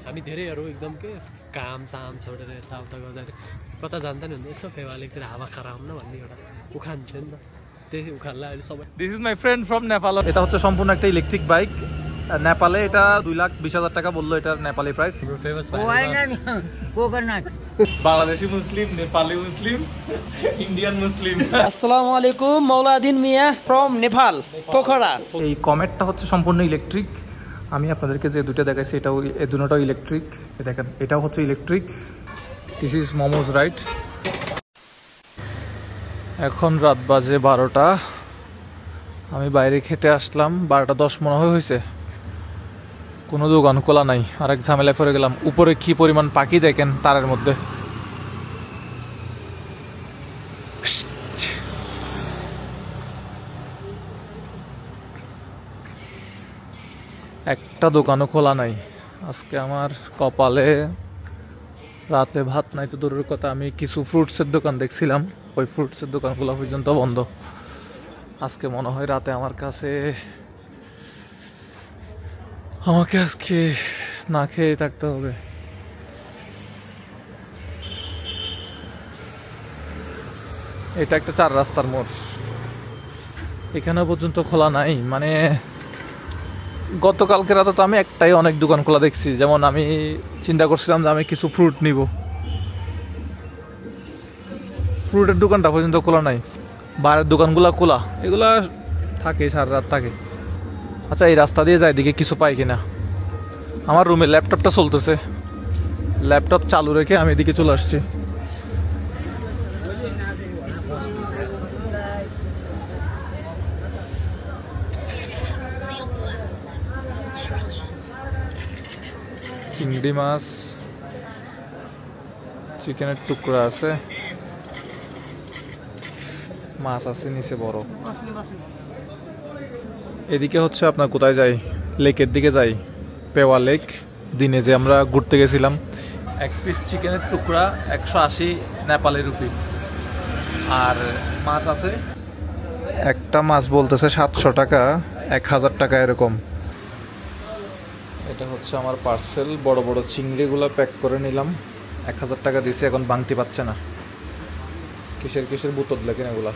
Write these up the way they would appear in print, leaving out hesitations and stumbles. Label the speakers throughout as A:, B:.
A: हामी धेरैहरू एकदम के काम साम छोडेर यताउता गर्दाखेरि कता जान्छ नि भने यसो फेवालिकतिर हावा खराब न भन्ने एउटा उखान थियो नि त त्यही उखानलाई अहिले सबै
B: this is my friend from Nepal এটা হচ্ছে সম্পূর্ণ একটা ইলেকট্রিক বাইক নেপালে এটা 2,20,000 টাকা বললো এটার নেপালি প্রাইস
A: ফেমাস
B: বাংলাদেশি মুসলিম নেপালি মুসলিম ইন্ডিয়ান মুসলিম
C: আসসালামু আলাইকুম মৌলাদিন মিয়া ফ্রম নেপাল পোখরা
B: এই কমেটটা হচ্ছে সম্পূর্ণ ইলেকট্রিক আমি আপনাদেরকে যে দুটো দেখাইছি এটাও এই দুটোটাও ইলেকট্রিক দেখেন এটাও হচ্ছে electric this is momos right এখন রাত বাজে 12টা আমি বাইরে খেতে আসলাম 12:10 মনে হয়েছে কোনো দোকান খোলা নাই আরেক ঝামেলায় পড়ে গেলাম উপরে কি পরিমাণ পাখি দেখেন তারের মধ্যে একটা দোকানও খোলা নাই আজকে আমার কপালে রাতে ভাত নাই তো দূরের কথা আমি কিছু ফ্রুটসের দোকান দেখছিলাম ওই ফ্রুটসের দোকানগুলো পর্যন্ত বন্ধ আজকে মনে হয় রাতে আমার কাছে আমাকে আজকে না খেয়ে থাকতে হবে এটা একটা 4 রাস্তার মোড় এখানে পর্যন্ত খোলা নাই মানে গতকালকে রাতে তো আমি একটাই অনেক দোকান খোলা দেখছি যেমন আমি চিন্তা করছিলাম যে আমি কিছু ফ্রুট নিব ফ্রুটের দোকানটা পর্যন্ত খোলা নাই বাইরের দোকানগুলো খোলা এগুলা থাকে সারা রাত থাকে আচ্ছা এই রাস্তা দিয়ে যাই দিকে কিছু পাই কিনা আমার রুমে ল্যাপটপটা চলতেছে ল্যাপটপ চালু রেখে আমি এদিকে চলে আসছি চিংড়ি মাছ চিকেনের টুকরা আছে মাছ আছে নিচে বড় এদিকে হচ্ছে আপনার কোথায় যাই লেকের দিকে যাই পেওয়া লেক দিনে যে আমরা ঘুরতে গেছিলাম এক পিস চিকেনের টুকরা 180 নেপালি রুপি আর মাছ আছে একটা মাছ বলতেছে 700 টাকা 1000 টাকা এরকম এটা হচ্ছে আমার পার্সেল বড় বড় চিংড়িগুলো প্যাক করে নিলাম 1000 টাকা দিয়েছি এখন বাংতি পাচ্ছে না কিসের কিসের বোতল লেখেন এগুলা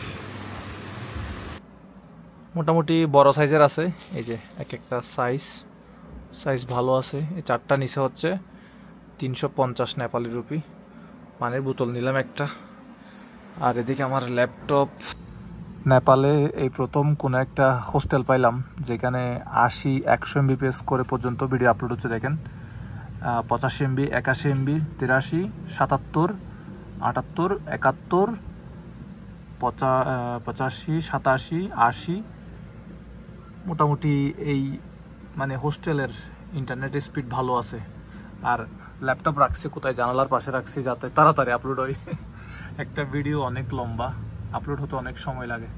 B: মোটামুটি বড় সাইজের আছে এই যে এক একটা সাইজ ভালো আছে এই চারটা নিচে হচ্ছে 350 নেপালি রুপি পানির বোতল নিলাম একটা আর এদিকে আমার ল্যাপটপ নেপালে এই প্রথম কোনো একটা হোস্টেল পাইলাম যেখানে 80-100 MB করে পর্যন্ত ভিডিও আপলোড হচ্ছে দেখেন 85 MB 81 MB 83 77 78 71 85 87 80 মোটামুটি এই মানে হোস্টেলের ইন্টারনেট স্পিড ভালো আছে আর ল্যাপটপ রাখছি কোথায় জানালার পাশে রাখছি যাতে তাড়াতাড়ি আপলোড হয় একটা ভিডিও অনেক লম্বা আপলোড হতে অনেক সময় লাগে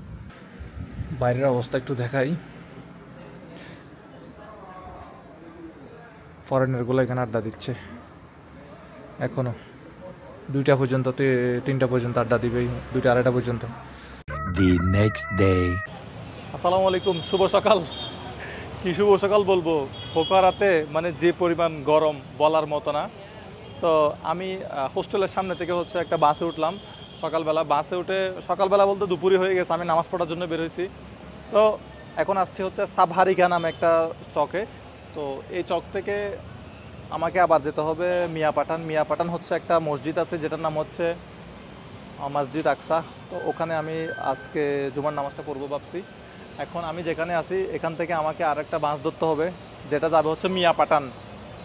B: বাইরের অবস্থা একটু দেখাই ফরেনারগুলো এখানে আড্ডা দিচ্ছে এখনো 2টা পর্যন্ত 3টা পর্যন্ত আড্ডা দিবে 2টা 2:30 পর্যন্ত
D: the next day
B: আসসালামু আলাইকুম শুভ সকাল কি শুভ সকাল বলবো পোকারাতে মানে যে পরিমাণ গরম বলার মতো না তো আমি হোস্টেলের সামনে থেকে হচ্ছে একটা বাসে উঠলাম সকালবেলা বাসে উঠে সকালবেলা বলতে দুপুরে হয়ে গেছে আমি নামাজ পড়ার জন্য বের হয়েছি তো এখন আসছি হচ্ছে সাবহারিকা নামে একটা চকে তো এই চক থেকে আমাকে আবার যেতে হবে মিয়াপাটান হচ্ছে একটা মসজিদ আছে যেটার নাম হচ্ছে মসজিদ আকসা তো ওখানে আমি আজকে জুমার নামাজটা পড়বো ভাবছি এখন আমি যেখানে আছি এখান থেকে আমাকে আরেকটা বাস ধরতে হবে যেটা যাবে হচ্ছে মিয়াপাটান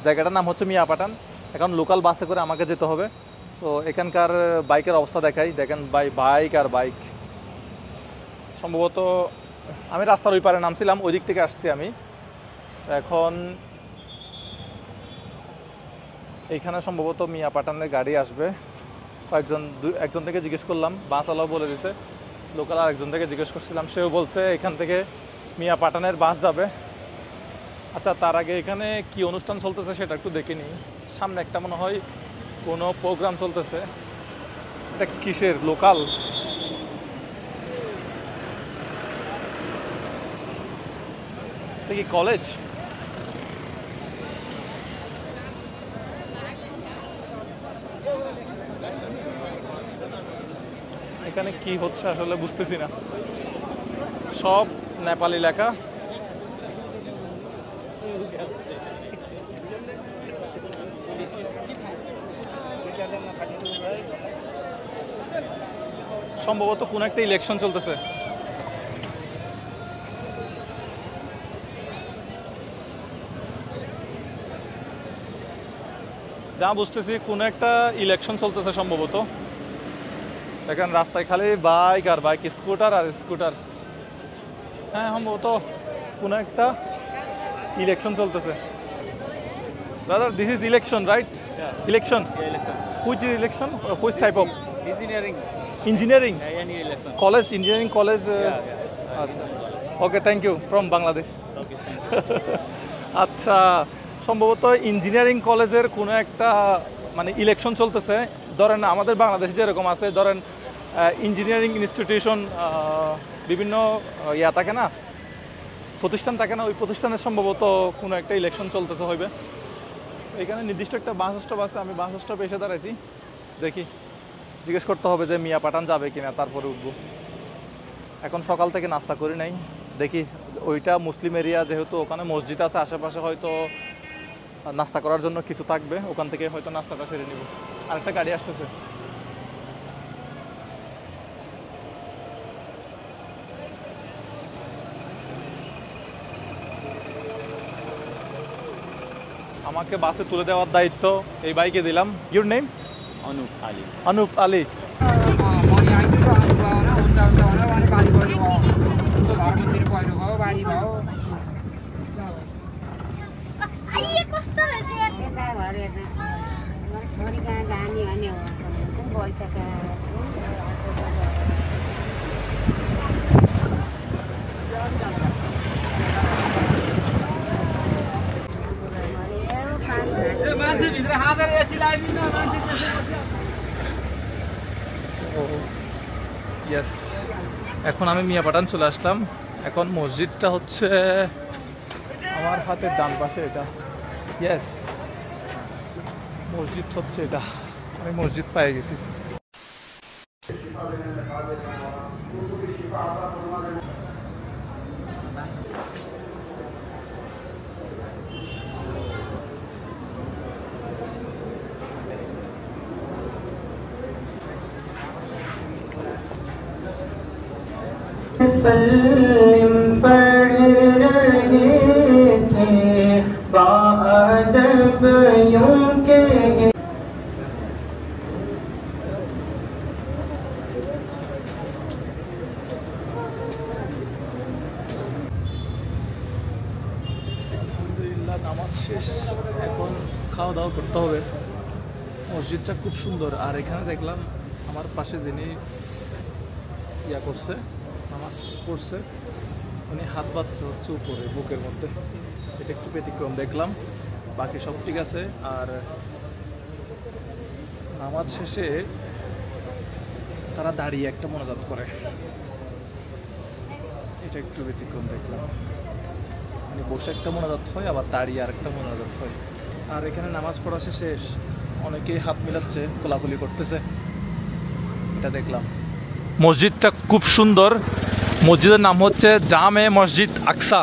B: জায়গাটার নাম হচ্ছে মিয়াপাটান এখন লোকাল বাসে করে আমাকে যেতে হবে সো এখানকার বাইকের অবস্থা দেখাই দেখেন বাইক আর বাইক সম্ভবত আমি রাস্তার ওই পারে নামছিলাম ওই দিক থেকে আসছি আমি এখন এইখানে সম্ভবত মিয়াপাটানের গাড়ি আসবে একজন থেকে জিজ্ঞেস করলাম বাসওয়ালাও বলে দিয়েছে লোকাল আরেকজন থেকে জিজ্ঞেস করছিলাম সেও বলছে এখান থেকে মিয়াপাটানের বাস যাবে আচ্ছা তার আগে এখানে কি অনুষ্ঠান চলতেছে সেটা একটু দেখে নিই সামনে একটা মনে হয় কোনো প্রোগ্রাম চলতেছে এটা কিসের লোকাল এটা কি কলেজ এখানে কি হচ্ছে আসলে বুঝতেছি না, সব নেপালি লেখা। সম্ভবত কোন একটা ইলেকশন চলতেছে। যা বুঝতেছি কোন একটা ইলেকশন চলতেছে সম্ভবত। দেখেন রাস্তায় খালি বাইক আর বাইক, স্কুটার আর স্কুটার। হ্যাঁ সম্ভবত কোন একটা ইলেকশন চলতেছে। Brother, this is election, right?
E: Yeah.
B: Election.
E: Yeah, election.
B: Which is election? Which type of?
E: Engineering.
B: Engineering.
E: Yeah, any election.
B: College, engineering college.
E: Yeah.
B: আচ্ছা, okay, thank you, from Bangladesh.
E: Okay.
B: আচ্ছা, সম্ভবত engineering কলেজের কোনো একটা মানে election চলতেছে। ধরেন আমাদের বাংলাদেশে যেরকম আছে, ধরেন ইঞ্জিনিয়ারিং ইনস্টিটিউশন, বিভিন্ন ইয়া থাকে না, প্রতিষ্ঠান থাকে না, ওই প্রতিষ্ঠানের সম্ভবত কোনো একটা ইলেকশন চলতেছে হইবে। এখানে নির্দিষ্ট একটা বাস স্টপ আছে, আমি বাস স্টপে এসে দাঁড়াইছি। দেখি, জিজ্ঞেস করতে হবে যে মিয়া পাঠান যাবে কিনা, তারপরে উঠবো। এখন সকাল থেকে নাস্তা করি নাই, দেখি ওইটা মুসলিম এরিয়া যেহেতু, ওখানে মসজিদ আছে আশেপাশে, হয়তো নাস্তা করার জন্য কিছু থাকবে, ওখান থেকে হয়তো নাস্তাটা সেরে নিব। আরেকটা গাড়ি আসতেছে। আমাকে বাসে তুলে দেওয়ার দায়িত্ব এই বাইকে দিলাম। Your name?
E: Anup Ali.
B: Anup Ali. Yes, এখন আমি মিয়াপাটান চলে আসলাম। এখন মসজিদটা হচ্ছে আমার হাতের ডান পাশে, এটা। ইয়েস, মসজিদ হচ্ছে এটা। আমি মসজিদ পেয়ে গেছি।
F: सल्लम पढ़ रहे थे बाअदब यूं के।
B: আলহামদুলিল্লাহ, নামাজ শেষ, এখন খাওয়া দাওয়া করতে হবে। মসজিদটা খুব সুন্দর। আর এখানে দেখলাম আমার পাশে যিনি ইয়া করছে, নামাজ পড়ছে, উনি হাত বাঁধছে হচ্ছে উপরে বুকের মধ্যে। এটা একটু ব্যতিক্রম দেখলাম, বাকি সব ঠিক আছে। আর নামাজ শেষে তারা দাঁড়িয়ে একটা মোনাজাত করে, এটা একটু ব্যতিক্রম দেখলাম। মানে বসে একটা মোনাজাত হয়, আবার দাঁড়িয়ে আর একটা মোনাজাত হয়। আর এখানে নামাজ পড়া শেষে অনেকেই হাত মিলাচ্ছে, কোলাকুলি করতেছে, এটা দেখলাম। মসজিদটা খুব সুন্দর। মসজিদের নাম হচ্ছে জামে মসজিদ আকসা,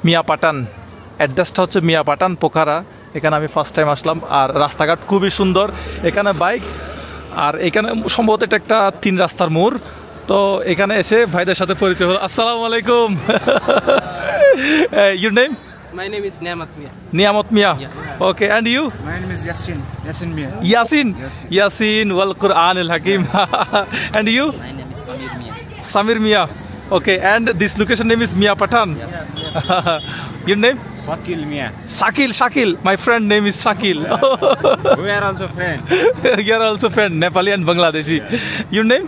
B: মিয়াপাটান। অ্যাড্রেসটা হচ্ছে মিয়াপাটান, পোখারা। এখানে আমি ফার্স্ট টাইম আসলাম। আর রাস্তাঘাট খুবই সুন্দর, এখানে বাইক। আর এখানে সম্ভবত এটা একটা 3 রাস্তার মোড়। তো এখানে এসে ভাইদের সাথে পরিচয় হলো। আসসালামু আলাইকুম। Your name?
C: My name is Niamat Mia.
B: Niamat Mia. Okay, and you?
G: My name is Yasin. Yasin Mia.
B: Yasin. ইয়াসিন ওয়াল কুরআন আল হাকিম। And you?
C: My name is Samir Mia.
B: Samir Mia. Okay, and this location name is Mia Patan. Your name?
G: Sakil Mia.
B: Shakil. My friend name is Shakil.
G: We are also friends.
B: You are also friend, Nepali and Bangladeshi. Your name?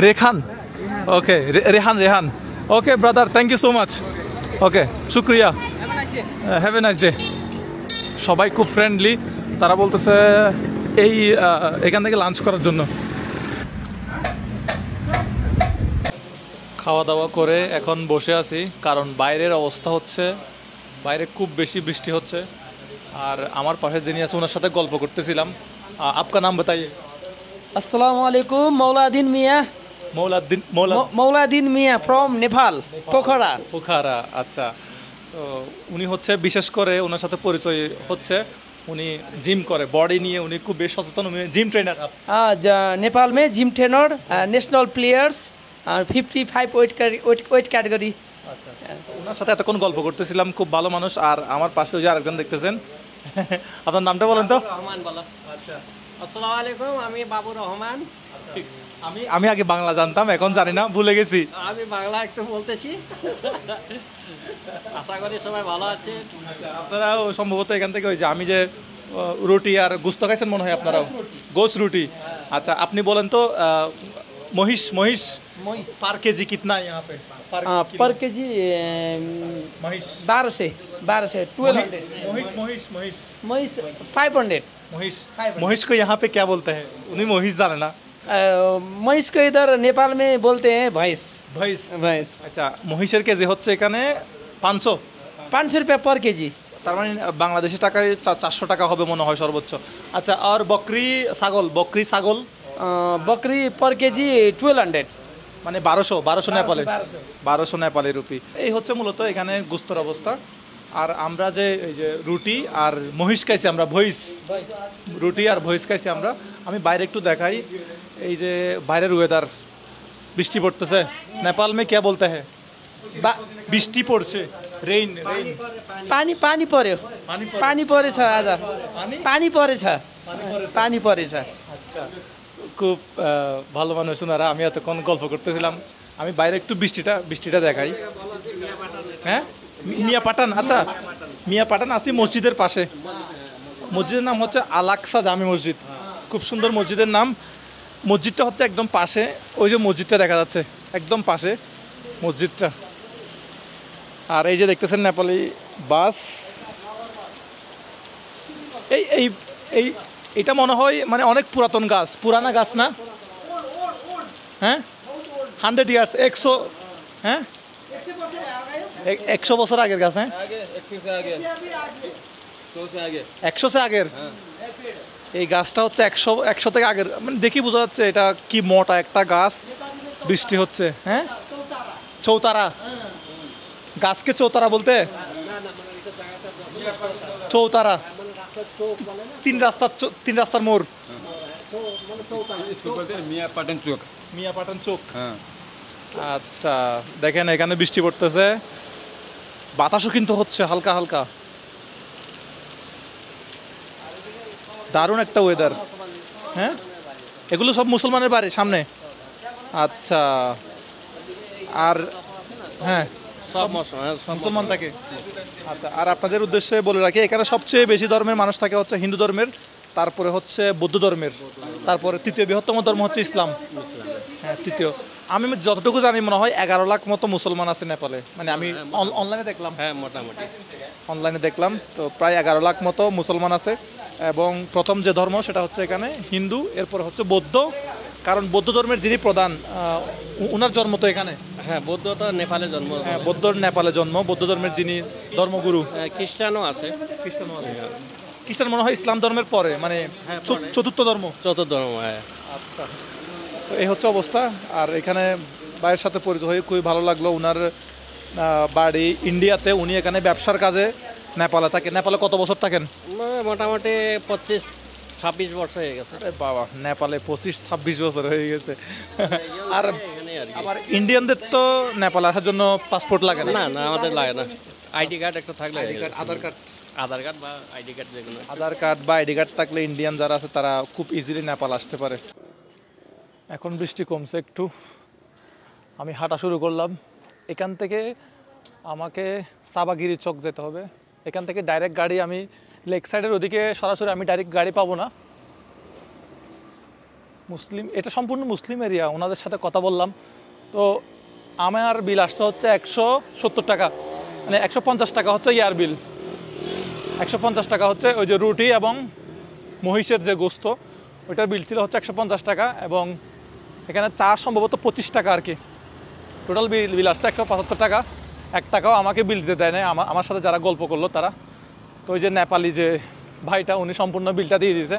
B: Rekhan. Okay, Rehan. Okay, brother, thank you so much. Okay, shukriya. Have a nice day. সবাই খুব friendly. তারা বলতেছে এই এখান থেকে lunch করার জন্য। খাওয়া দাওয়া করে এখন বসে আছি, কারণ বাইরের অবস্থা হচ্ছে, বাইরে খুব বেশি বৃষ্টি হচ্ছে। আর আমার পাশে যিনি আছে ওনার সাথে গল্প করতেছিলাম। আপকা নাম বাতাইয়ে?
C: Assalamu alaikum, Mauladdin Mia. Mauladdin Mia from Nepal, Pokhara.
B: Pokhara, আচ্ছা। তো উনি হচ্ছে বিশেষ করে ওনার সাথে পরিচয় হচ্ছে উনি জিম করে, বডি নিয়ে উনি খুব বেশ সচেতন, উনি জিম ট্রেনার।
C: नेपाल में gym trainer, national players, 55 weight category.
B: আচ্ছা, ওনার সাথে এতক্ষণ গল্প করতেছিলাম, খুব ভালো মানুষ। আর আমার পাশে ওই যে আরেকজন দেখতেছেন, আপনার নামটা বলেন তো।
C: রহমান বলো। আচ্ছা, আসসালামু আলাইকুম, আমি বাবু রহমান।
B: আমি আগে বাংলা জানতাম, এখন জানি না, ভুলে গেছি।
C: আমি বাংলা একটু বলতেছি। আশা করি সবাই ভালো আছে।
B: আপনারাও সম্ভবত এখান থেকে ওই যে আমি যে রুটি আর গুস্ত খাইছেন মনে হয় আপনারাও, গোস রুটি। আচ্ছা, আপনি বলেন তো মহিষ মহিষ পার কেজি কিতনা यहाँ पे?
C: पर केजी
B: মহিষ
C: 12 से 1200
B: মহিষ মহিষ মহিষ
C: महीस 500।
B: মহিষ মহিষ को यहाँ पे क्या बोलते हैं? उन्हीं মহিষ জানে না।
C: महीस को इधर नेपाल में बोलते हैं भैंस।
B: ভৈস।
C: भैंस
B: আচ্ছা, মহিষের কেজি হচ্ছে এখানে 500।
C: 500 रुपया पर केजी।
B: তার মানে বাংলাদেশি টাকায় 400 টাকা হবে মনে হয় সর্বোচ্চ। আচ্ছা, আর বকরি ছাগল, বকরি ছাগল
C: बकरी पर केजी 1200।
B: মানে 1200 নেপালে, 1200 নেপালি রুপি। এই হচ্ছে মূলত এখানে গুস্তর অবস্থা। আর আমরা যে এই যে রুটি আর মহিষ খাইছি আমরা, ভৈস, রুটি আর ভৈস খাইছি আমরা। আমি বাইরে একটু দেখাই, এই যে বাইরের ওয়েদার, বৃষ্টি পড়তেছে। নেপাল মে কে বলতে হ্যাঁ? বৃষ্টি পড়ছে, রেইন রেইন।
C: पानी पानी पर्यो, पानी परेछ आज, पानी परेछ, पानी परेछ।
B: আচ্ছা, খুব ভালো মানুষ ওনারা। আমি এতক্ষণ গল্প করতেছিলাম, আমি বাইরে একটু বৃষ্টিটা দেখাই। হ্যাঁ, মিয়া পাঠান। আচ্ছা, মিয়া পাঠান আছি মসজিদের পাশে। মসজিদের নাম হচ্ছে আল-আকসা জামি মসজিদ, খুব সুন্দর মসজিদের নাম। মসজিদটা হচ্ছে একদম পাশে, ওই যে মসজিদটা দেখা যাচ্ছে একদম পাশে মসজিদটা। আর এই যে দেখতেছেন নেপালি বাস। এই এই এই এটা মনে হয় মানে অনেক পুরাতন গাছ, পুরানা গাছ না? হ্যাঁ, 100 ইয়ার্স, 100, হ্যাঁ 100 বছর আগের গাছ। হ্যাঁ, 100 সে আগের। এই গাছটা হচ্ছে 100 থেকে আগের, মানে দেখি বোঝা যাচ্ছে এটা কি মোটা একটা গাছ। বৃষ্টি হচ্ছে। হ্যাঁ, চৌতারা গাছকে চৌতারা বলতে, চৌতারা তিন রাস্তার মোড়,
E: मियाँ पाटन चौक।
B: মিয়া পাঠান চোখ।
E: हाँ,
B: আচ্ছা, দেখেন এখানে বৃষ্টি পড়তেছে, বাতাসও কিন্তু হচ্ছে হালকা হালকা। দারুণ একটা ওয়েদার। হ্যাঁ, এগুলো সব মুসলমানের বাড়ি সামনে। আচ্ছা, আর হ্যাঁ
E: सब
B: মুসলমান থাকে। আচ্ছা, আর আপনাদের উদ্দেশ্যে বলে রাখি, এখানে সবচেয়ে বেশি ধর্মের মানুষ থাকে হচ্ছে হিন্দু ধর্মের, তারপরে হচ্ছে বৌদ্ধ ধর্মের, তারপরে তৃতীয় বৃহত্তম ধর্ম হচ্ছে ইসলাম। হ্যাঁ, তৃতীয়। আমি যতটুকু জানি মনে হয় 11 লাখ মতো মুসলমান আছে নেপালে, মানে আমি অনলাইনে দেখলাম।
E: है मोटामोटी।
B: অনলাইনে দেখলাম তো প্রায় 11 লাখ মতো মুসলমান আছে। এবং প্রথম যে ধর্ম সেটা হচ্ছে এখানে হিন্দু, এরপর হচ্ছে বৌদ্ধ। কারণ বৌদ্ধ ধর্মের যিনি প্রধান, ওনার জন্ম তো এখানে।
E: হ্যাঁ, বৌদ্ধ তো নেপালে জন্ম।
B: হ্যাঁ, বৌদ্ধ নেপালে জন্ম। বৌদ্ধ ধর্মের যিনি ধর্মগুরু,
E: খ্রিস্টানও আছে।
B: খ্রিস্টান মনে হয় ইসলাম ধর্মের পরে, মানে চতুর্থ ধর্ম।
E: চতুর্থ ধর্ম। হ্যাঁ,
B: আচ্ছা, তো এই হচ্ছে অবস্থা। আর এখানে ভাইয়ের সাথে পরিচয় হয়ে খুবই ভালো লাগলো। ওনার বাড়ি ইন্ডিয়াতে, উনি এখানে ব্যবসার কাজে নেপালে থাকে। নেপালে কত বছর থাকেন?
E: মোটামুটি 25-26 বছর হয়ে গেছে।
B: বাবা, নেপালে 25-26 বছর হয়ে গেছে। আর
E: এখানেই আর কি।
B: আবার ইন্ডিয়ানদের তো নেপালে আসার জন্য পাসপোর্ট লাগে না?
E: না না, আমাদের লাগে না। আইডি কার্ড একটা থাকলে,
B: আধার কার্ড,
E: আধার কার্ড বা আইডি কার্ড যেগুলো।
B: আধার কার্ড বা আইডি কার্ড থাকলে ইন্ডিয়ান যারা আছে তারা খুব ইজিলি নেপাল আসতে পারে। এখন বৃষ্টি কমছে একটু, আমি হাঁটা শুরু করলাম। এখান থেকে আমাকে সাবাগিরি চক যেতে হবে। এখান থেকে ডাইরেক্ট গাড়ি, আমি লেক সাইডের ওদিকে সরাসরি আমি ডাইরেক্ট গাড়ি পাবো না। মুসলিম, এটা সম্পূর্ণ মুসলিম এরিয়া। ওনাদের সাথে কথা বললাম, তো আমার বিল আসছে হচ্ছে 170 টাকা, মানে 150 টাকা হচ্ছে ইয়ার বিল। 150 টাকা হচ্ছে ওই যে রুটি এবং মহিষের যে গোস্ত, ওইটার বিল ছিল হচ্ছে 150 টাকা। এবং এখানে চা সম্ভবত 25 টাকা আর কি। টোটাল বিল আসছে 175 টাকা। 1 টাকাও আমাকে বিল দিতে দেয় না, আমার সাথে যারা গল্প করলো তারা। তো ওই যে নেপালি যে ভাইটা, উনি সম্পূর্ণ বিলটা দিয়ে দিয়েছে।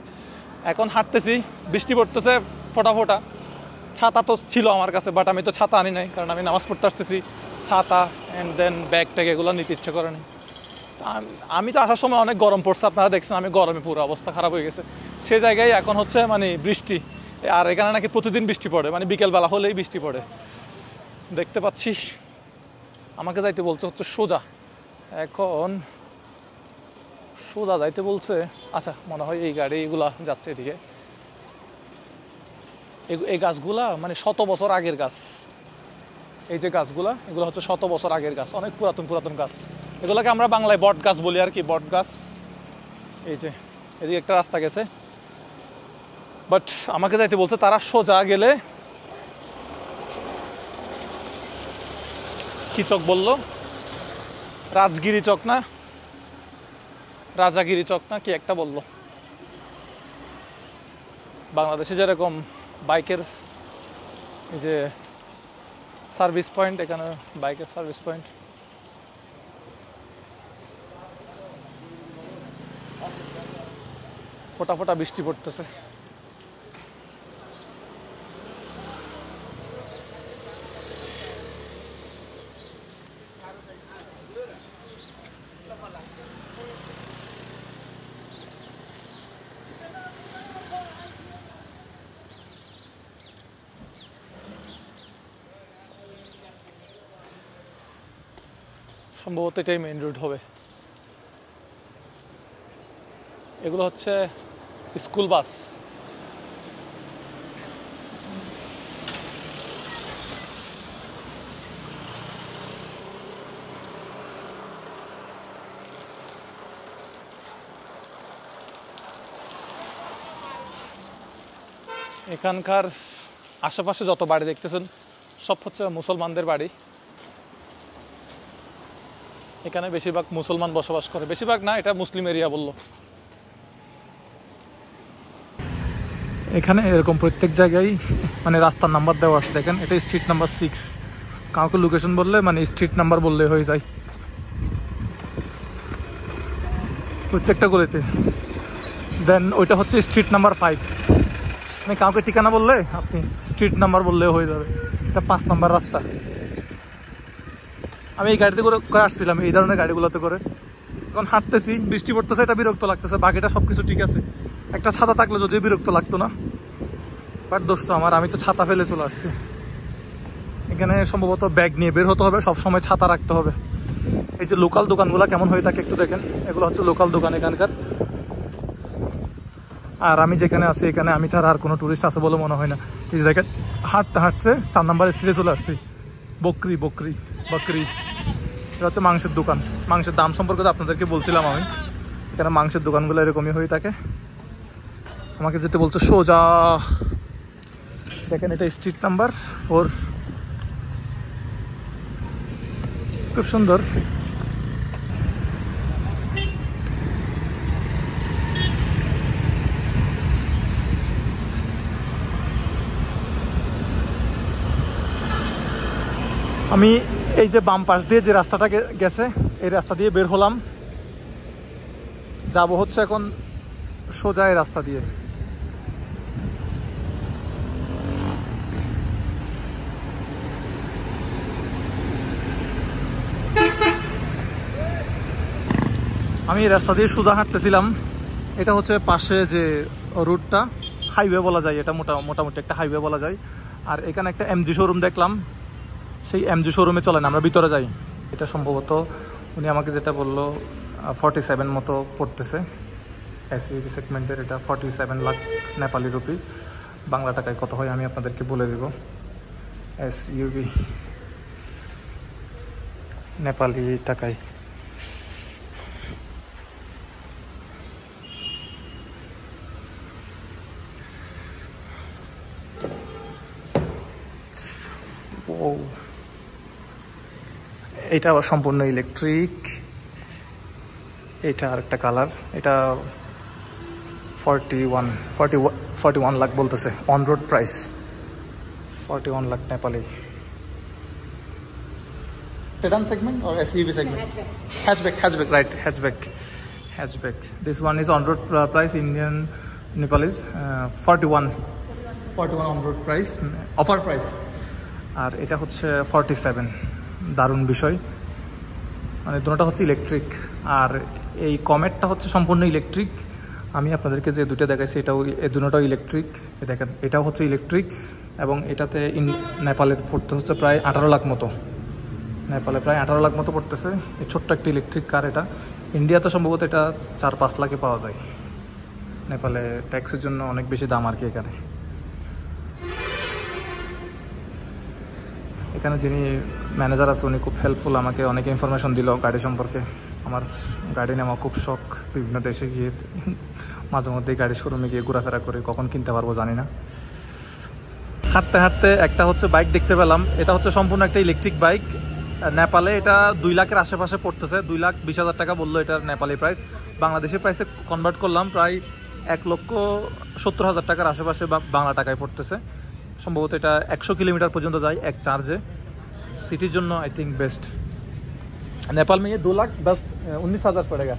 B: এখন হাঁটতেছি, বৃষ্টি পড়তেছে, ফোটা ফোটা। ছাতা তো ছিল আমার কাছে, বাট আমি তো ছাতা আনি নাই, কারণ আমি নামাজ পড়তে আসতেছি। ছাতা অ্যান্ড দেন ব্যাগ ট্যাগ এগুলো নিতে ইচ্ছে করে নি। আমি তো আসার সময় অনেক গরম পড়ছে, আপনারা দেখছেন আমি গরমে পুরো অবস্থা খারাপ হয়ে গেছে। সেই জায়গায় এখন হচ্ছে মানে বৃষ্টি, আর এখানে নাকি প্রতিদিন বৃষ্টি পড়ে, মানে বিকেলবেলা হলেই বৃষ্টি পড়ে দেখতে পাচ্ছি। আমাকে যাইতে বলছে হচ্ছে সোজা, এখন সোজা যাইতে বলছে। আচ্ছা, মনে হয় এই গাড়ি এগুলা যাচ্ছে এদিকে। এই গাছগুলা মানে 100 বছর আগের গাছ। এই যে গাছগুলা, এগুলো হচ্ছে 100 বছর আগের গাছ, অনেক পুরাতন পুরাতন গাছ। এগুলোকে আমরা বাংলায় বট গাছ বলি আর কি, বট গাছ। এই যে এদিকে একটা রাস্তা গেছে, বাট আমাকে যাইতে বলছে তারা সোজা গেলে কি চক বললো, রাজগিরি চক না রাজাগিরি চক না কি একটা বললো। বাংলাদেশে যেরকম বাইকের এই যে সার্ভিস পয়েন্ট, এখানে বাইকের সার্ভিস পয়েন্ট। ফোটা ফোটা বৃষ্টি পড়তেছে। সম্ভবত এটাই মেইন রোড হবে। এগুলো হচ্ছে স্কুল বাস। এখানকার আশেপাশে যত বাড়ি দেখতেছেন সব হচ্ছে মুসলমানদের বাড়ি। এখানে বেশিরভাগ মুসলমান বসবাস করে, বেশিরভাগ না, এটা মুসলিম এরিয়া বললো। এখানে এরকম প্রত্যেক জায়গায় মানে রাস্তার নাম্বার দেওয়া আছে, দেখেন এটা স্ট্রিট নাম্বার 6। কাউকে লোকেশন বললে মানে স্ট্রিট নাম্বার বললে হয়ে যায় প্রত্যেকটা গলিতে। দেন ওইটা হচ্ছে স্ট্রিট নাম্বার 5। মানে কাউকে ঠিকানা বললে আপনি স্ট্রিট নাম্বার বললে হয়ে যাবে। এটা 5 নাম্বার রাস্তা। আমি এই গাড়িতে করে আসছিলাম, এই ধরনের গাড়িগুলোতে করে। এখন হাঁটতেছি, বৃষ্টি পড়তেছে, এটা বিরক্ত লাগতেছে। বাকিটা সব কিছু ঠিক আছে। একটা ছাতা থাকলে যদিও বিরক্ত লাগতো না, বাট দোষ তো আমার, আমি তো ছাতা ফেলে চলে আসছি। এখানে সম্ভবত ব্যাগ নিয়ে বের হতে হবে, সবসময় ছাতা রাখতে হবে। এই যে লোকাল দোকানগুলো কেমন হয়ে থাকে একটু দেখেন, এগুলো হচ্ছে লোকাল দোকান এখানকার। আর আমি যেখানে আছি এখানে আমি ছাড়া আর কোনো টুরিস্ট আছে বলে মনে হয় না। এই যে দেখেন হাঁটতে হাঁটতে 4 নাম্বার স্ট্রিটে চলে আসছি। বকরি বকরি বকরি, এটা হচ্ছে মাংসের দোকান। মাংসের দাম সম্পর্কে তো আপনাদেরকে বলছিলাম আমি। এখানে মাংসের দোকানগুলো এরকমই হয়ে থাকে। আমাকে যেতে বলছে সোজা, দেখেন এটা স্ট্রিট নাম্বার 4, খুব সুন্দর। আমি এই যে বাম পাশ দিয়ে যে রাস্তাটা গেছে এই রাস্তা দিয়ে বের হলাম, যাব হচ্ছে এখন সোজা এই রাস্তা দিয়ে। আমি এই রাস্তা দিয়ে সোজা হাঁটতেছিলাম। এটা হচ্ছে পাশে যে রুটটা, হাইওয়ে বলা যায়, এটা মোটামুটি একটা হাইওয়ে বলা যায়। আর এখানে একটা এমজি শোরুম দেখলাম, সেই এমজি শোরুমে চলেন আমরা ভিতরে যাই। এটা সম্ভবত উনি আমাকে যেটা বললো 47 মতো পড়তেছে এসইউভি সেগমেন্টের। এটা 47 লাখ নেপালি রুপি, বাংলা টাকায় কত হয় আমি আপনাদেরকে বলে দেব। এসইউভি নেপালি টাকায় এটা আবার সম্পূর্ণ ইলেকট্রিক। এটা আরেকটা কালার। এটা 41 লাখ বলতেছে on road price, 41 lakh Nepali. Sedan segment or SUV segment? Hatchback, right, hatchback. This one is on road price Indian Nepalese 41 41 on road price, offer price. আর এটা হচ্ছে 47। দারুণ বিষয়, মানে দুটোটা হচ্ছে ইলেকট্রিক। আর এই কমেটটা হচ্ছে সম্পূর্ণ ইলেকট্রিক। আমি আপনাদেরকে যে দুটো দেখাইছি এটাও, এই দুটোটাও ইলেকট্রিক। দেখেন এটাও হচ্ছে ইলেকট্রিক, এবং এটাতে নেপালে পড়তে হচ্ছে প্রায় 18 লাখ মতো। নেপালে প্রায় 18 লাখ মতো পড়তেছে এই ছোট্ট একটা ইলেকট্রিক কার। এটা ইন্ডিয়াতে সম্ভবত এটা 4-5 লাখে পাওয়া যায়। নেপালে ট্যাক্সের জন্য অনেক বেশি দাম আর কি। এখানে যিনি ম্যানেজার আছে উনি খুব হেল্পফুল, আমাকে অনেক ইনফরমেশন দিল গাড়ি সম্পর্কে। আমার গাড়ি নেওয়া খুব শখ, বিভিন্ন দেশে গিয়ে মাঝে মধ্যেই গাড়ির শোরুমে গিয়ে ঘোরাফেরা করে, কখন কিনতে পারবো জানি না। হাঁটতে হাঁটতে একটা হচ্ছে বাইক দেখতে পেলাম, এটা হচ্ছে সম্পূর্ণ একটা ইলেকট্রিক বাইক। নেপালে এটা 2 লাখের আশেপাশে পড়তেছে, 2,20,000 টাকা বললো এটার নেপালি প্রাইস। বাংলাদেশের প্রাইসে কনভার্ট করলাম প্রায় 1,70,000 টাকার আশেপাশে বাংলা টাকায় পড়তেছে। সম্ভবত এটা 100 কিলোমিটার পর্যন্ত যায় এক চার্জে। City zone I think best. Nepal में ये 2,19,000 पड़ेगा।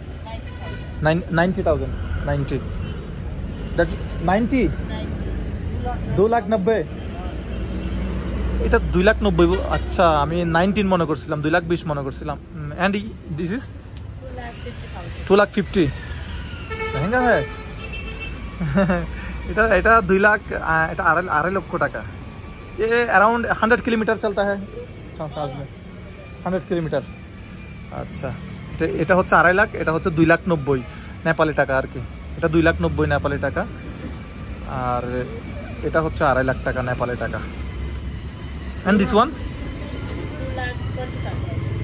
B: 90,000 90 90 2,90,000 এটা 2,90,000। আচ্ছা আমি 19 মনে করছিলাম, 2,20,000 মনে করছিলাম। এন্ড দিস ইজ 2,50,000 महंगा है। এটা এটা 2 লাখ, এটা 2.5 লক্ষ টাকা। ये अराउंड 100 किलोमीटर चलता है सांस में, 100 किलोमीटर। আচ্ছা এটা হচ্ছে 2.5 লাখ, এটা হচ্ছে 2,90,000 নেপালি টাকা আর কি। এটা 2,90,000 নেপালি টাকা, আর এটা হচ্ছে 2.5 লাখ টাকা নেপালি টাকা। And this one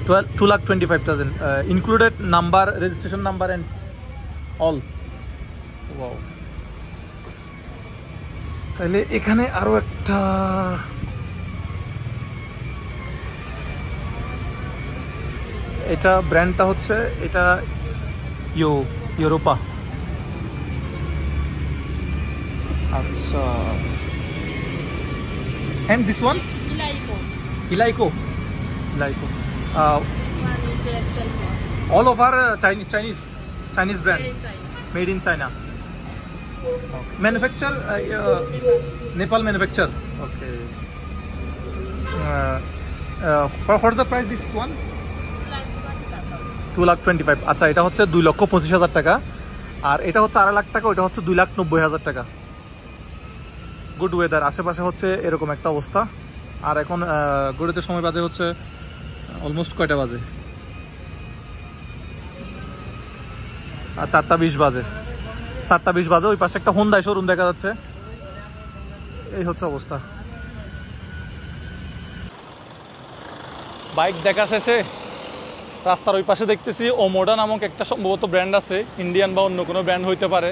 B: 2,25,000 included number, registration number and all. Wow. তাহলে এখানে আরো একটা এটা ব্র্যান্ডটা হচ্ছে এটা ইউরোপা। আচ্ছা and this one Ilaiko all over Chinese brand, made in China. Manufacture Nepal manufacture. Okay. What's the price this one? 2,25,000। আচ্ছা এটা হচ্ছে 2,25,000 টাকা, আর এটা হচ্ছে 2.5 লাখ টাকা, ওটা হচ্ছে 2,90,000 টাকা। গুড ওয়েদার, আশেপাশে হচ্ছে এরকম একটা অবস্থা। আর এখন ঘড়িতে সময় বাজে হচ্ছে অলমোস্ট কয়টা বাজে, 4:20 বাজে। 4:20 বাজে। ওই পাশে একটা হোন্ডা শোরুম দেখা যাচ্ছে। এই হচ্ছে অবস্থা। বাইক দেখা শেষে রাস্তার ওই পাশে দেখতেছি ওমোডা নামক একটা সম্ভবত ব্র্যান্ড আছে, ইন্ডিয়ান বা অন্য কোনো ব্র্যান্ড হইতে পারে।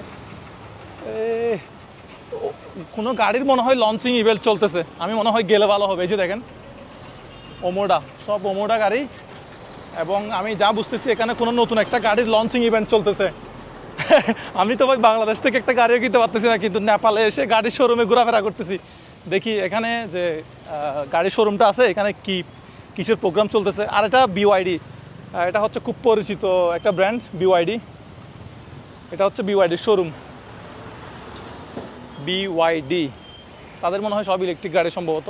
B: কোনো গাড়ির মনে হয় লঞ্চিং ইভেন্ট চলতেছে, আমি মনে হয় গেলে ভালো হবে। এই যে দেখেন ওমোডা, সব ওমোডা গাড়ি। এবং আমি যা বুঝতেছি এখানে কোনো নতুন একটা গাড়ির লঞ্চিং ইভেন্ট চলতেছে। আমি তো ভাই বাংলাদেশ থেকে একটা গাড়িও কিনতে পারতেছি না, কিন্তু নেপালে এসে গাড়ির শোরুমে ঘোরাফেরা করতেছি। দেখি এখানে যে গাড়ির শোরুমটা আছে এখানে কিসের প্রোগ্রাম চলতেছে। আর এটা বিওয়াইডি, এটা হচ্ছে খুব পরিচিত একটা ব্র্যান্ড বিওয়াইডি। এটা হচ্ছে বিওয়াইডির শোরুম, বিওয়াইডি। তাদের মনে হয় সব ইলেকট্রিক গাড়ি সম্ভবত।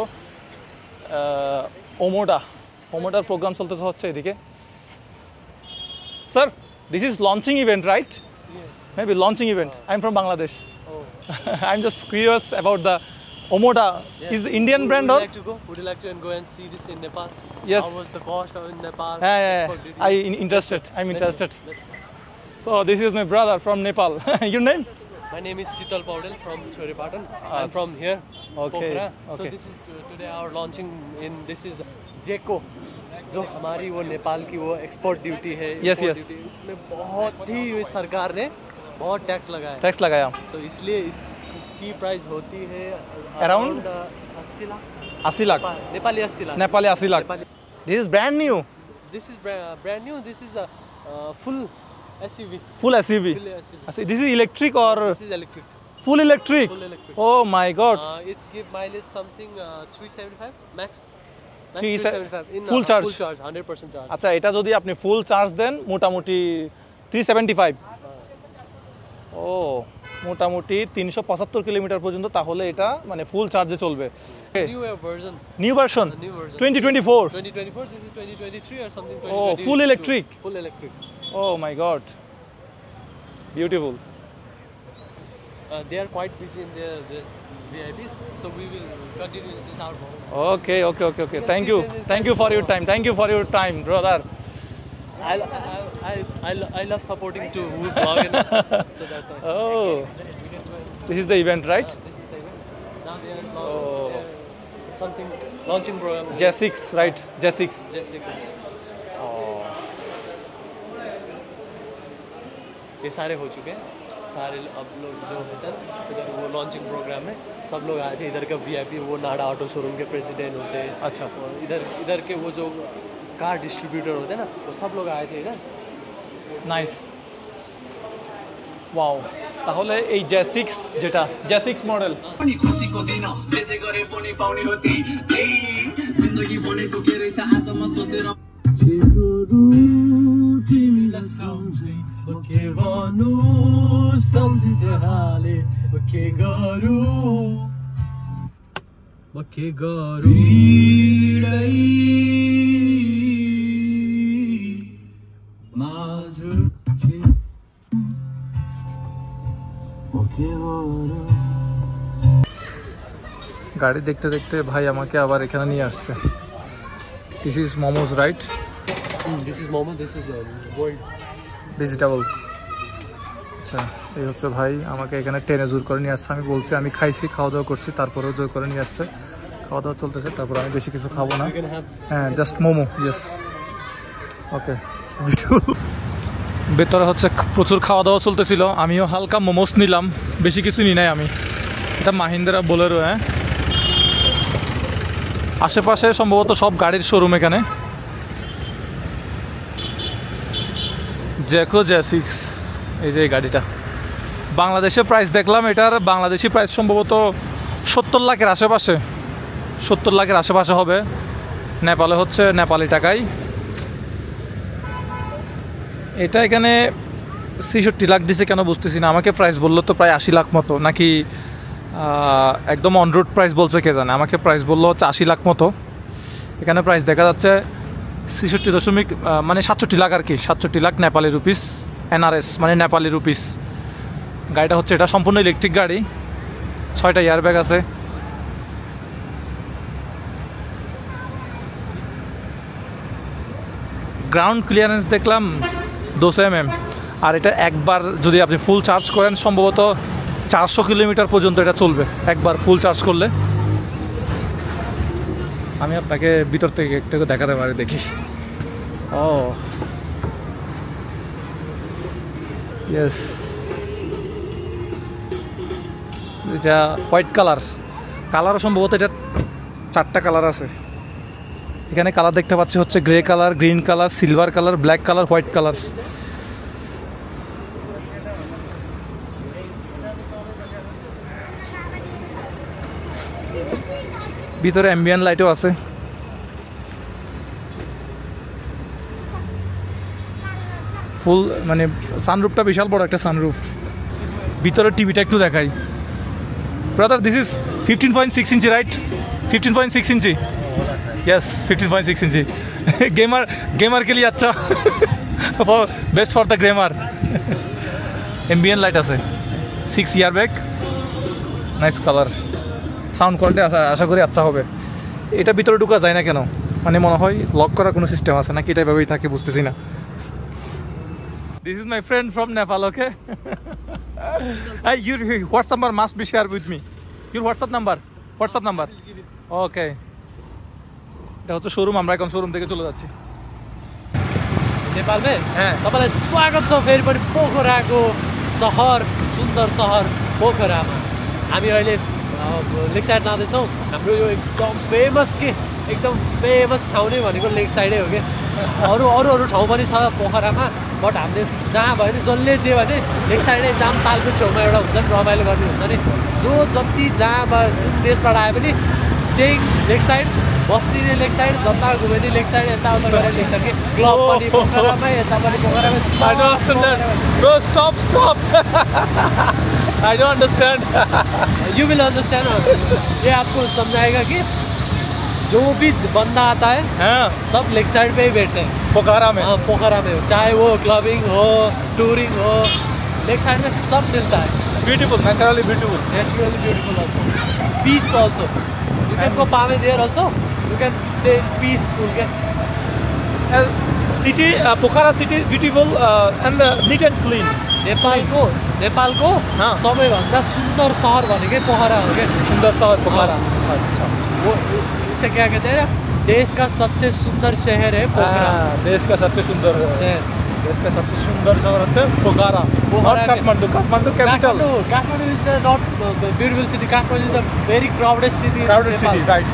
B: ওমোডার প্রোগ্রাম চলতেছে হচ্ছে এদিকে। Sir this is launching event right? Maybe launching event. I'm from Bangladesh. I'm just curious about the Omoda. Is Indian brand or?
A: Would you like to go and see this in Nepal?
B: Yes.
A: How was the cost in Nepal?
B: I'm interested. So this is my brother from Nepal. Your name?
A: My name is Sital Paudel from Choripatan. I'm from here.
B: Okay.
A: Pokhara. So
B: Okay.
A: this is today our launching in this is JECO, जो हमारी वो नेपाल की वो export duty है।
B: Yes,
A: import
B: yes.
A: duty, इसमें बहुत ही सरकार ने बहुत टैक्स लगाया है।
B: Tax लगाया।
A: तो इसलिए इसकी प्राइस होती है
B: Around
A: 80 lakh
B: 80 lakh.
A: Nepali 80 lakh.
B: Nepali 80 lakh. This is brand new.
A: This is brand new. This is a full SUV.
B: Full SUV.
A: Full SUV.
B: This is electric or
A: This is electric.
B: full electric?
A: Full electric.
B: Oh my God.
A: It's give mileage something 375 max.
B: 375
A: in
B: full charge.
A: Full charge, 100% charge.
B: আচ্ছা এটা যদি আপনি full charge দেন মোটামুটি 375। ও মোটামুটি 375 kilometre পর্যন্ত, তাহলে এটা মানে ফুল চার্জে চলবে।
A: Newer version.
B: New version
A: New version.
B: 2024।
A: 2024. This is 2023 or something.
B: Oh, full electric.
A: Full electric.
B: Oh my god, beautiful.
A: They are quite busy in their VIPs, so we will continue this our home.
B: Okay. Thank you for your time, brother.
A: I love supporting to who vlog, so that's why.
B: Oh, this is the event, right?
A: This is the event. Now they are something launching program.
B: J6, right? J6.
A: Jessica. ये सारे हो चुके हैं, सारे अब लोग जो होता है इधर वो लॉन्चिंग प्रोग्राम में सब लोग आए थे। इधर का वीआईपी वो नाडा ऑटो शोरूम के प्रेसिडेंट होते हैं।
B: अच्छा।
A: और इधर के वो जो कार डिस्ट्रीब्यूटर होते हैं ना, वो सब लोग आए थे इधर।
B: Nice, wow. তাহলে এই J6 যেটা J6 মডেল, গাড়ি দেখতে দেখতে ভাই আমাকে আবার এখানে নিয়ে আসছে। This is momos, right?
A: This is Momo, this is Gold.
B: Vegetable. আচ্ছা, এই হচ্ছে ভাই আমাকে এখানে টেনে জোর করে নিয়ে আসছে। আমি বলছি আমি খাইছি, খাওয়া দাওয়া করছি, তারপরেও জোর করে নিয়ে আসছে। খাওয়া দাওয়া চলতেছে, তারপর আমি বেশি কিছু খাবো না। হ্যাঁ, জাস্ট মোমো, ইয়েস। ওকে, ভেতরে হচ্ছে প্রচুর খাওয়া দাওয়া চলতেছিল, আমিও হালকা মোমোস নিলাম, বেশি কিছু নি নাই আমি। এটা মাহিন্দ্রা বোলেরো। হ্যাঁ, আশেপাশে সম্ভবত সব গাড়ির শোরুম এখানে। জ্যাকো J6, এই যে এই গাড়িটা। বাংলাদেশে প্রাইস দেখলাম, এটার বাংলাদেশি প্রাইস সম্ভবত 70 লাখের আশেপাশে, 70 লাখের আশেপাশে হবে। নেপালে হচ্ছে নেপালি টাকায়। এটা এখানে 66 লাখ দিছে, কেন বুঝতেছি না। আমাকে প্রাইস বললো তো প্রায় 80 লাখ মতো, নাকি একদম অন রোড প্রাইস বলছে কে জানে। আমাকে প্রাইস বললো হচ্ছে 80 লাখ মতো। এখানে প্রাইস দেখা যাচ্ছে 66 মানে 67 লাখ আর কি, 67 লাখ নেপালি রুপিস, NRS মানে নেপালি রুপিস। গাড়িটা হচ্ছে এটা সম্পূর্ণ ইলেকট্রিক গাড়ি, 6টা এয়ারব্যাগ আছে। গ্রাউন্ড ক্লিয়ারেন্স দেখলাম 200 mm, আর এটা একবার যদি আপনি ফুল চার্জ করেন সম্ভবত 400 কিলোমিটার পর্যন্ত এটা চলবে একবার ফুল চার্জ করলে। আমি আপনাকে ভিতর থেকে একটু দেখাতে পারি, দেখি। ও ইয়েস, এটা হোয়াইট কালারও সম্ভবত এটা 4টা কালার আছে এখানে। কালার দেখতে পাচ্ছি হচ্ছে grey colour, green colour, silver colour, black colour, white colour. ভিতরে অ্যাম্বিয়েন্ট লাইটও আছে। ফুল মানে সানরুফটা বিশাল বড় একটা সানরুফ। ভিতরে টিভিটা একটু দেখাই। Brother, this is 15.6 inch, right? 15.6 inch, yes 15.6 inch. Gamer के लिए अच्छा, best for the gamer. Ambient light আছে, 6 air bag, nice colour. Sound quality আশা করি আচ্ছা হবে। এটা ভিতরে ঢোকা যায় না কেন? মানে মনে হয় লক করার কোনো সিস্টেম আছে নাকি এটা ভাবেই থাকে, বুঝতেছি না। This is my friend from Nepal, okay? Hey, your WhatsApp number must be shared with me. Your WhatsApp number. Okay. এটা হচ্ছে শোরুম, আমরা এখন শোরুম থেকে চলে যাচ্ছি।
A: नेपाल में तपाईलाई स्वागत छ फेरि पनि पोखराको सहर, सुन्दर सहर पोखरामा। हामी अहिले लेक साइड जाँदैछौँ। हाम्रो यो एकदम फेमस ठाउँ नै भनेको लेक साइडै हो कि। अरू ठाउँ पनि छ पोखरामा, बट हामीले जहाँ भयो नि जसले जे भयो नि लेक साइडै जाम। तालको छेउमा एउटा हुन्छ नि, रमाइलो गर्ने हुन्छ नि। जो जति जहाँ देशबाट आए पनि स्टेइङ लेक साइड, बस्ने नै लेक साइड, जता घुमे नि लेक साइड, यताउता गरेर लेक साइड कि क्लब पनि पोखरामै, यता पनि पोखरामै।
B: Bro, stop. I don't understand.
A: You will understand. ये आपको समझाएगा कि जो भी बंदा आता है
B: हाँ
A: सब लेक साइड पे ही बैठते हैं
B: पोखरा में
A: हाँ पोखरा में चाहे वो क्लबिंग हो टूरिंग हो लेक साइड में सब मिलता है
B: beautiful naturally beautiful
A: naturally beautiful also peace also you can go Pame there also you can stay peaceful okay
B: city Pokhara city beautiful and neat and clean
A: नेपालको
B: हाँ।
A: सबैभन्दा सुन्दर सहर भनेकै पोखरा हो क्या
B: सुंदर शहर पोखरा अच्छा
A: वो इसे क्या कहते हैं देश का सबसे सुंदर शहर है पोखरा
B: देश का सबसे सुंदर
A: शहर
B: देश का सबसे सुंदर शहर है पोखरा
A: पोखरा के-
B: Kathmandu capital
A: Kathmandu is not the beautiful city. Kathmandu is a very crowded city. in
B: crowded
A: Nepal.
B: city right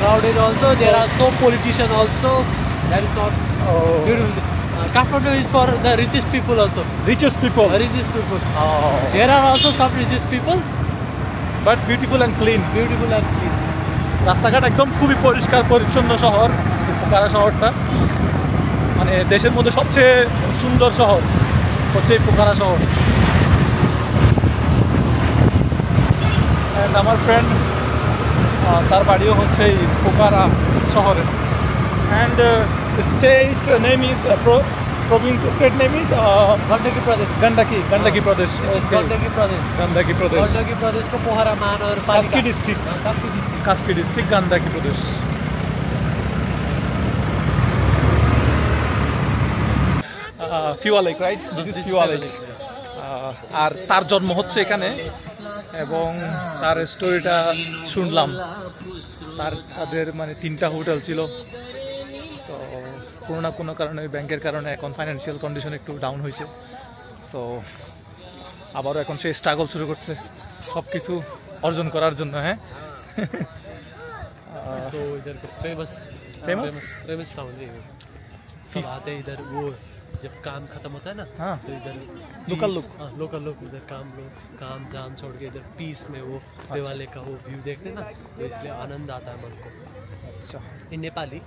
A: Crowded also. There are so politicians also. That is not beautiful. Kathmandu is for the richest people also.
B: richest people
A: The richest people. There are also some richest people.
B: but beautiful and clean
A: Beautiful and clean.
B: রাস্তাঘাট একদম খুবই পরিষ্কার পরিচ্ছন্ন শহর পোখরা শহরটা মানে দেশের মধ্যে সবচেয়ে সুন্দর শহর হচ্ছে এই পোখরা শহর And আমার ফ্রেন্ড তার বাড়িও হচ্ছে এই পোখরা শহরে and state name is province state name is
A: Gandaki Pradesh.
B: Gandaki Pradesh
A: Gandaki Pradesh.
B: Gandaki Pradesh
A: Gandaki Pradesh को पोखरा महानगरपालिका.
B: Kaski district
A: Kaski district.
B: Kaski district Gandaki Pradesh Fiwa Lake right this is Fiwa Lake আর তার জন্ম হচ্ছে এখানে এবং তার স্টোরিটা শুনলাম তাদের মানে 3টা হোটেল ছিল তো কোনো না কোনো কারণে ব্যাংকের কারণে এখন ফাইনান্সিয়াল কন্ডিশন একটু ডাউন হয়েছে সো আবারও এখন সে স্ট্রাগল শুরু করছে সব কিছু অর্জন করার জন্য হ্যাঁ
A: So इधर का फेमस टाउन है ये। सब आते हैं इधर वो जब काम खत्म होता है ना
B: हाँ।
A: तो इधर
B: Local लोग।
A: लोकल लोग इधर काम जाम छोड़ के इधर पीस में वो देवाले का वो व्यू देखते हैं ना तो इसलिए आनंद आता है मन को
B: अच्छा
A: इन नेपाली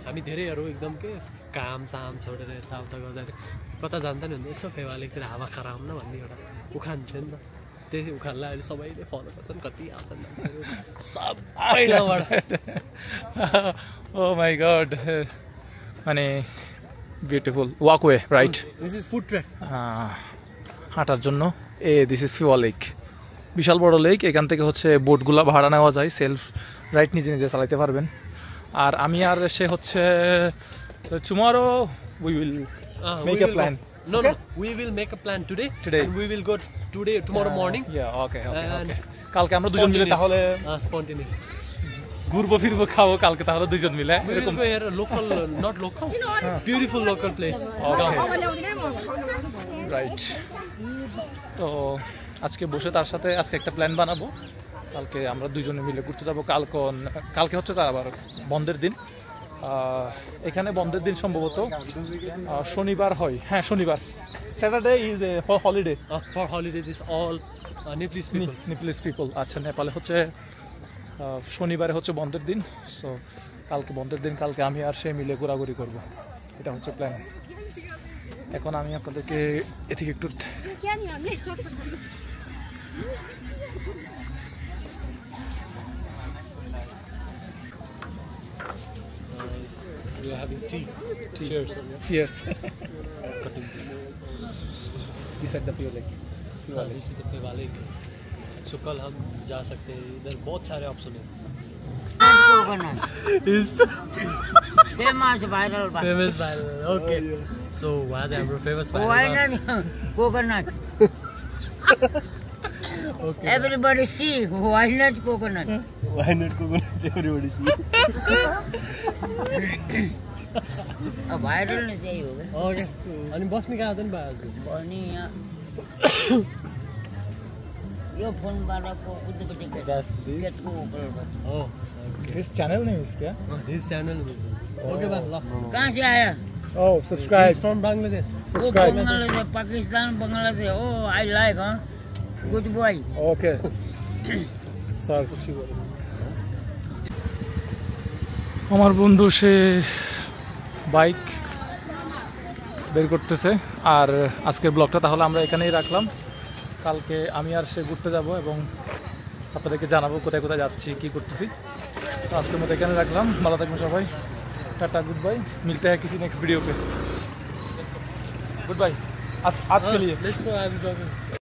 A: हामी धेरैहरू एकदम के काम साम छोडेर यताउता गर्दाखेरि कता जान्दैन नि यसो फेवालेतिर हावा खराउन भन्ने एउटा उखान थियो नि त त्यही उखानलाई अहिले सबैले फलो गर्छन् कति आउँछन् मान्छेहरू सबै ठाउँबाट
B: oh my god মানে beautiful walkway right
A: this is food track
B: হাঁটার জন্য দিস ইজ ফিওয়া লেক বিশাল বড় লেক এখান থেকে হচ্ছে বোটগুলো ভাড়া নেওয়া যায় সেলফ রাইট নিজে নিজে চালাতে পারবেন আর আমি আর সে হচ্ছে tomorrow we will make a plan
A: No, we will make a plan today. And we will go tomorrow morning.
B: Okay
A: And
B: কালকে আমরা দুজন মিলে তাহলে
A: spontaneous.
B: ঘুরবো ফিরবো খাবো কালকে তাহলে দুজন মিলে
A: We will go here local, not local, beautiful local place.
B: Right তো আজকে বসে তার সাথে আজকে একটা প্ল্যান বানাবো কালকে আমরা দুজনে মিলে ঘুরতে যাবো কালকে হচ্ছে তার আবার বন্ধের দিন এখানে বন্ধের দিন সম্ভবত শনিবার হয় হ্যাঁ শনিবার Saturday is for holiday
A: For holidays is all Nepalese people.
B: Nepalese people আচ্ছা নেপালে হচ্ছে শনিবারে হচ্ছে বন্ধের দিন সো কালকে বন্ধের দিন কালকে আমি আর সে মিলে ঘোরাঘুরি করবো এটা হচ্ছে প্ল্যান এখন আমি আপনাদেরকে এদিকে একটু
A: We are having tea. Cheers.
B: Cheers. This is the fuel lake.
A: This is the Pewa Lake. So कल हम जा सकते हैं इधर बहुत सारे ऑप्शन हैं.
H: Famous viral bus.
A: Famous viral. Okay. So why the famous viral?
H: Why not coconut?
A: Okay.
H: Everybody see, why not coconut? Viral नहीं चाहिए होगा.
A: Okay. अनि बस्ने कहाँ चाहिँ भयो आज?
H: अनि यहाँ यो फोनबाट उद्धपट्टि
A: That's this.
H: गेटको उपरबाट.
A: Oh.
B: This channel name is क्या?
A: This channel is. Okay bye.
H: कहाँ से आया?
B: Oh, subscribe.
A: He's from Bangladesh.
H: वो
B: Subscribe.
H: Bangladesh Pakistan Bangladesh. Oh, I like, huh? Good boy.
B: Okay. Sorry. আমার বন্ধু সে বাইক বের করতেছে আর আজকের ব্লগটা তাহলে আমরা এখানেই রাখলাম কালকে আমি আর সে ঘুরতে যাব এবং আপনাদেরকে জানাবো কোথায় কোথায় যাচ্ছি কি করতেছি। তো আজকের মতো এখানে রাখলাম, ভালো থাকবেন সবাই, টাটা, গুড বাই, মিলতে हैं किसी नेक्स्ट वीडियो पे, गुड बाय आज के लिए।